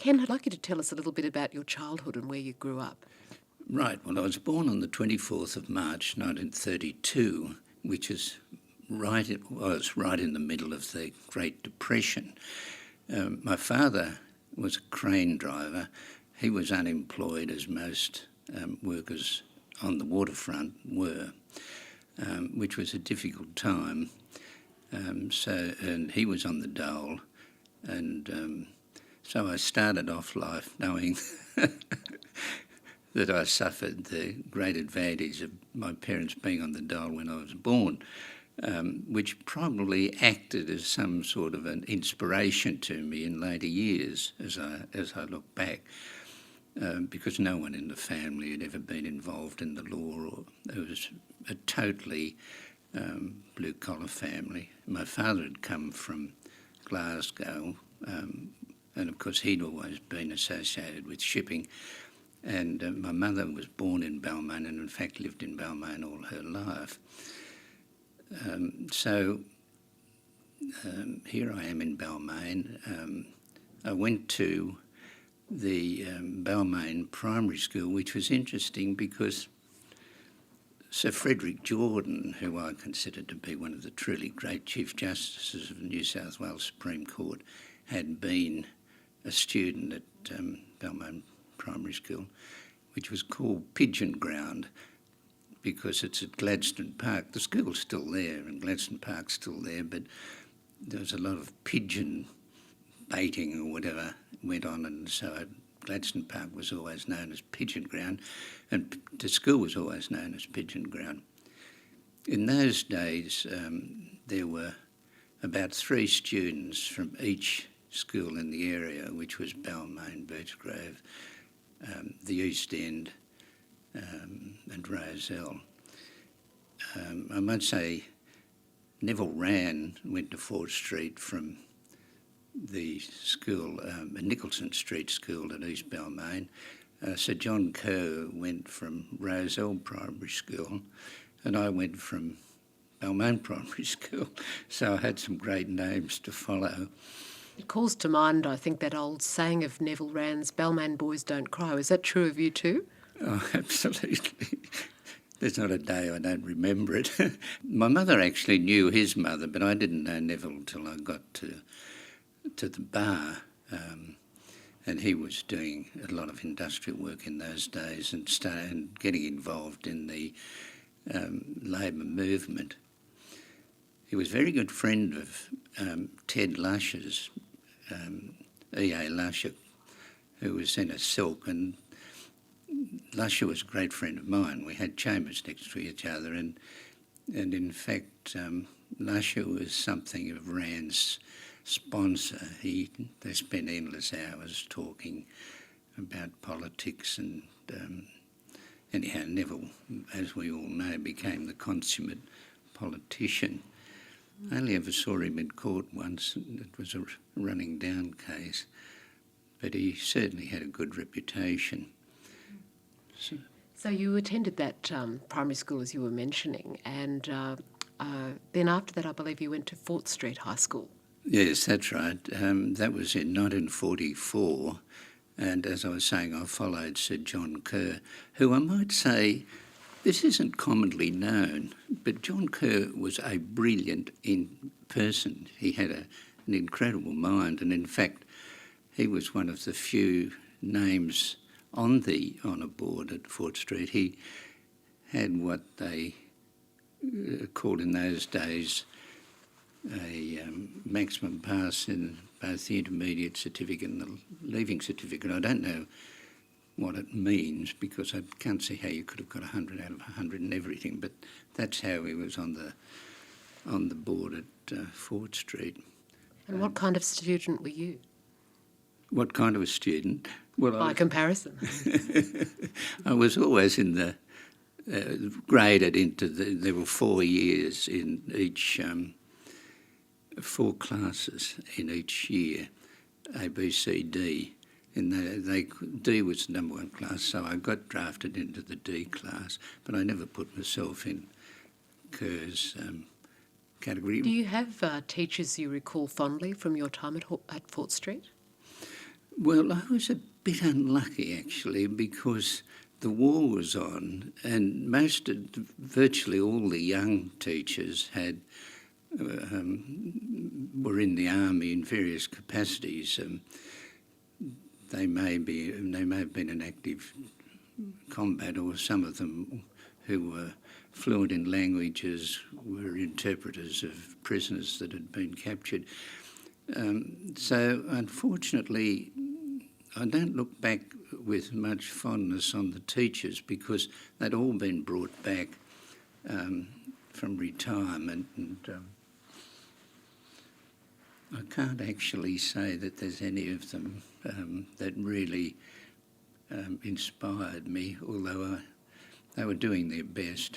Ken, I'd like you to tell us a little bit about your childhood and where you grew up. Right, well, I was born on the 24th of March 1932, which is right in the middle of the Great Depression. My father was a crane driver. He was unemployed, as most workers on the waterfront were, which was a difficult time. And he was on the dole, and so I started off life knowing that I suffered the great advantage of my parents being on the dole when I was born, which probably acted as some sort of an inspiration to me in later years as I look back, because no one in the family had ever been involved in the law, or it was a totally blue-collar family. My father had come from Glasgow, and of course he'd always been associated with shipping, and my mother was born in Balmain and in fact lived in Balmain all her life. So here I am in Balmain. I went to the Balmain Primary School, which was interesting because Sir Frederick Jordan, who I consider to be one of the truly great Chief Justices of the New South Wales Supreme Court, had been a student at Balmain Primary School, which was called Pigeon Ground because it's at Gladstone Park. The school's still there and Gladstone Park's still there, but there was a lot of pigeon baiting or whatever went on, and so Gladstone Park was always known as Pigeon Ground, and the school was always known as Pigeon Ground. In those days, there were about 3 students from each school in the area, which was Balmain, Birchgrove, the East End, and Rozelle. I might say Neville Wran went to Fort Street from the school, Nicholson Street School at East Balmain. Sir John Kerr went from Rozelle Primary School, and I went from Balmain Primary School. So I had some great names to follow. It calls to mind, I think, that old saying of Neville Wran's, Balmain boys don't cry. Is that true of you too? Oh, absolutely. There's not a day I don't remember it. My mother actually knew his mother, but I didn't know Neville until I got to the bar, and he was doing a lot of industrial work in those days and getting involved in the labour movement. He was a very good friend of Ted Lusher's, E.A. Lusher, who was then a Silk, and Lusher was a great friend of mine. We had chambers next to each other, and in fact Lusher was something of Rand's sponsor. They spent endless hours talking about politics, and anyhow Neville, as we all know, became the consummate politician. I only ever saw him in court once, and it was a running down case, but he certainly had a good reputation. So you attended that primary school, as you were mentioning, and then after that I believe you went to Fort Street High School. Yes, that's right. That was in 1944, and as I was saying, I followed Sir John Kerr, who I might say, this isn't commonly known, but John Kerr was a brilliant person. He had an incredible mind, and in fact, he was one of the few names on the honour board at Fort Street. He had what they called in those days a maximum pass in both the intermediate certificate and the leaving certificate. I don't know what it means because I can't see how you could have got 100 out of 100 and everything, but that's how he was on the board at Fort Street. And what kind of student were you? What kind of a student? Well, By comparison. I was always in the graded into there were 4 years in each, 4 classes in each year, A, B, C, D. And D was the number 1 class, so I got drafted into the D class, but I never put myself in Kerr's category. Do you have teachers you recall fondly from your time at Fort Street? Well, I was a bit unlucky actually because the war was on, and virtually all the young teachers were in the army in various capacities. They may have been in active combat, or some of them who were fluent in languages were interpreters of prisoners that had been captured. So unfortunately, I don't look back with much fondness on the teachers because they'd all been brought back from retirement, and I can't actually say that there's any of them that really inspired me, although they were doing their best.